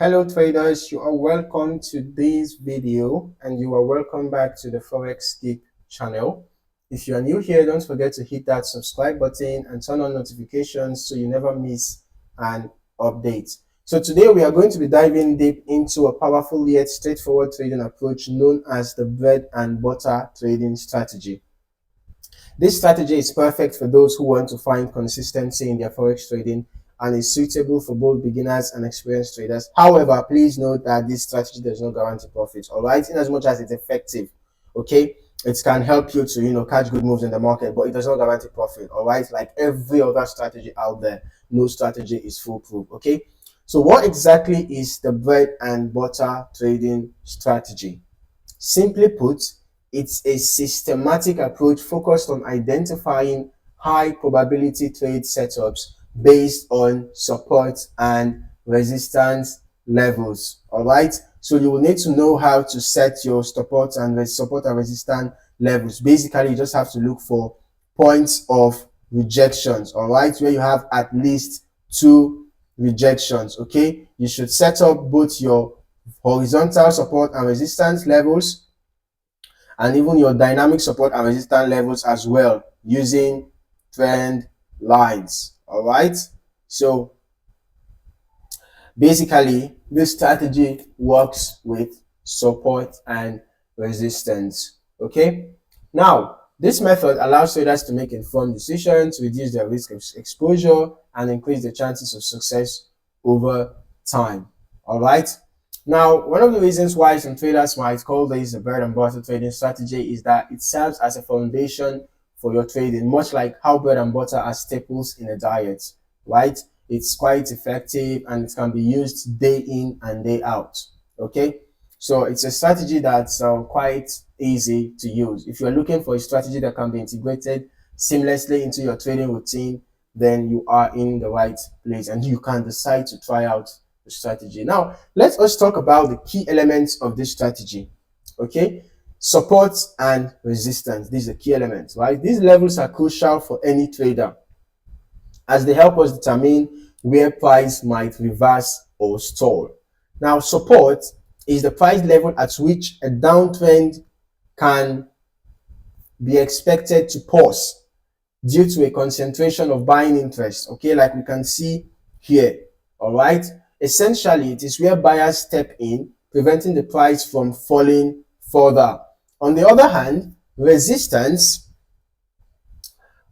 Hello traders, you are welcome to this video and you are welcome back to the Forex Geek channel. If you are new here, don't forget to hit that subscribe button and turn on notifications so you never miss an update. So today we are going to be diving deep into a powerful yet straightforward trading approach known as the bread and butter trading strategy. This strategy is perfect for those who want to find consistency in their Forex trading and is suitable for both beginners and experienced traders. However, please note that this strategy does not guarantee profits, all right? In as much as it's effective, okay? It can help you to, catch good moves in the market, but it does not guarantee profit, all right? Like every other strategy out there, no strategy is foolproof, okay? So what exactly is the bread and butter trading strategy? Simply put, it's a systematic approach focused on identifying high probability trade setups based on support and resistance levels. All right. So you will need to know how to set your support and resistance levels. Basically, you just have to look for points of rejections. All right. Where you have at least 2 rejections. Okay. You should set up both your horizontal support and resistance levels and even your dynamic support and resistance levels as well using trend lines. All right. So basically this strategy works with support and resistance. Okay. Now this method allows traders to make informed decisions, reduce their risk exposure, and increase the chances of success over time. All right. Now, one of the reasons why some traders might call this a bread and butter trading strategy is that it serves as a foundation for your trading, much like how bread and butter are staples in a diet, right? It's quite effective and it can be used day in and day out, okay? So it's a strategy that's quite easy to use. If you're looking for a strategy that can be integrated seamlessly into your trading routine, then you are in the right place and you can decide to try out the strategy. Now, let us talk about the key elements of this strategy. Okay, support and resistance. These are key elements, right? These levels are crucial for any trader as they help us determine where price might reverse or stall. Now, support is the price level at which a downtrend can be expected to pause due to a concentration of buying interest, okay, like we can see here. All right, essentially it is where buyers step in, preventing the price from falling further. On the other hand, resistance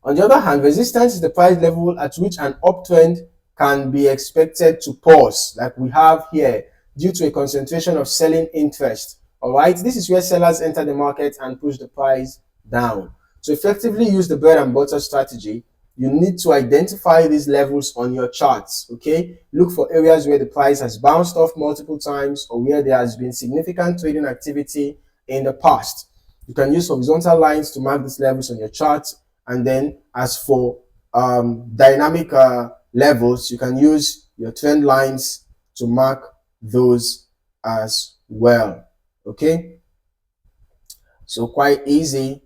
is the price level at which an uptrend can be expected to pause, like we have here, due to a concentration of selling interest. All right, this is where sellers enter the market and push the price down. To effectively use the bread and butter strategy, you need to identify these levels on your charts, okay? Look for areas where the price has bounced off multiple times or where there has been significant trading activity in the past. You can use horizontal lines to mark these levels on your chart. And then as for dynamic levels, you can use your trend lines to mark those as well, okay? So quite easy.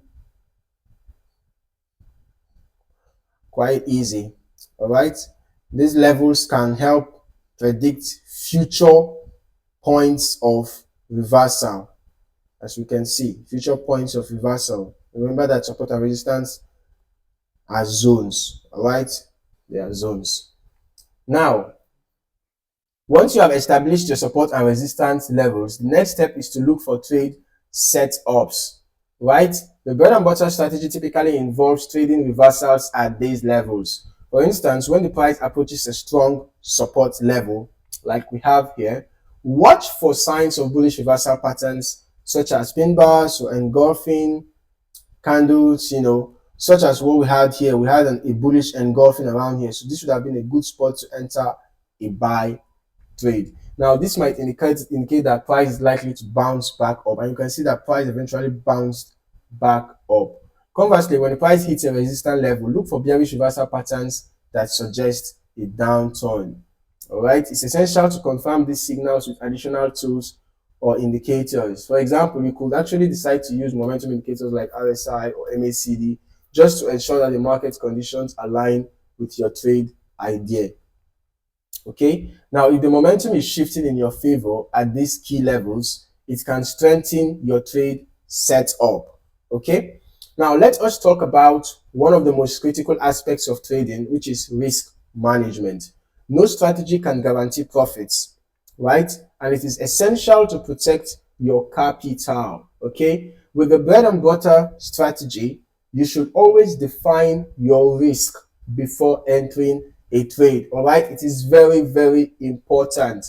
All right, these levels can help predict future points of reversal. As we can see, future points of reversal. Remember that support and resistance are zones. All right, they are zones. Now, once you have established your support and resistance levels, the next step is to look for trade setups, right? The bread and butter strategy typically involves trading reversals at these levels. For instance, when the price approaches a strong support level, like we have here, watch for signs of bullish reversal patterns such as pin bars or engulfing candles, such as what we had here. We had a bullish engulfing around here. So this would have been a good spot to enter a buy trade. Now, this might indicate that price is likely to bounce back up, and you can see that price eventually bounced back up. Conversely, when the price hits a resistance level, look for bearish reversal patterns that suggest a downturn. All right, it's essential to confirm these signals with additional tools or indicators. For example, you could actually decide to use momentum indicators like RSI or MACD just to ensure that the market conditions align with your trade idea. Okay, now if the momentum is shifting in your favor at these key levels, it can strengthen your trade setup. Okay, now let us talk about one of the most critical aspects of trading, which is risk management. No strategy can guarantee profits, right? And it is essential to protect your capital. Okay, with the bread and butter strategy, you should always define your risk before entering a trade. All right, it is very, very important.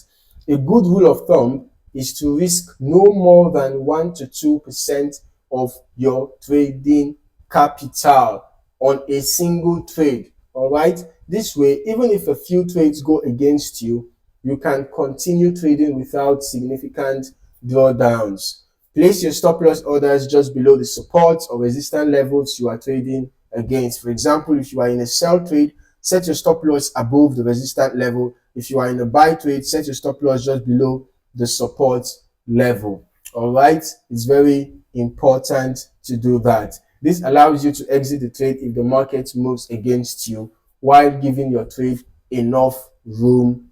A good rule of thumb is to risk no more than 1 to 2% of your trading capital on a single trade. All right, this way, even if a few trades go against you, you can continue trading without significant drawdowns. Place your stop loss orders just below the support or resistance levels you are trading against. For example, if you are in a sell trade, set your stop loss above the resistance level. If you are in a buy trade, set your stop loss just below the support level. All right, it's very important to do that. This allows you to exit the trade if the market moves against you, while giving your trade enough room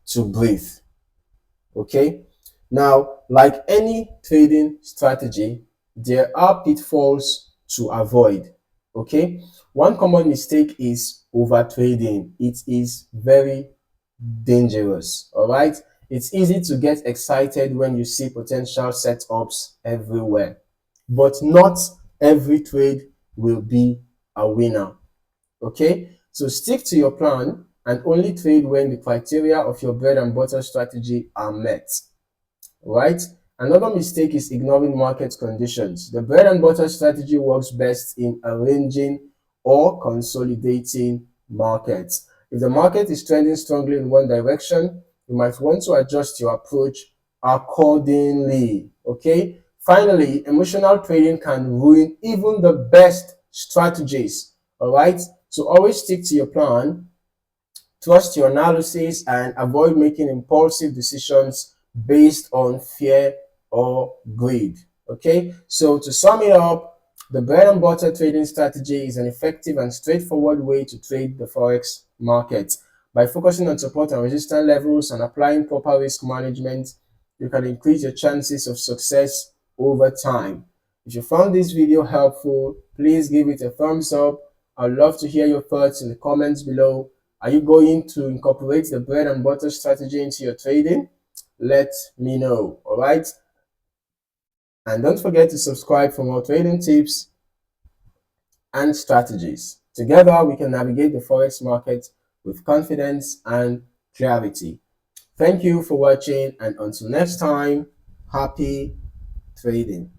to breathe. Okay, now like any trading strategy, there are pitfalls to avoid. Okay, one common mistake is over trading. It is very dangerous. All right, it's easy to get excited when you see potential setups everywhere, but not every trade will be a winner. Okay, so stick to your plan and only trade when the criteria of your bread and butter strategy are met. Right? Another mistake is ignoring market conditions. The bread and butter strategy works best in arranging or consolidating markets. If the market is trending strongly in one direction, you might want to adjust your approach accordingly. Okay? Finally, emotional trading can ruin even the best strategies. All right? So always stick to your plan, trust your analysis, and avoid making impulsive decisions based on fear or greed. Okay, so to sum it up, the bread and butter trading strategy is an effective and straightforward way to trade the Forex market. By focusing on support and resistance levels and applying proper risk management, you can increase your chances of success over time. If you found this video helpful, please give it a thumbs up. I'd love to hear your thoughts in the comments below. Are you going to incorporate the bread and butter strategy into your trading? Let me know. All right. And don't forget to subscribe for more trading tips and strategies. Together, we can navigate the Forex market with confidence and clarity. Thank you for watching, and until next time, happy trading.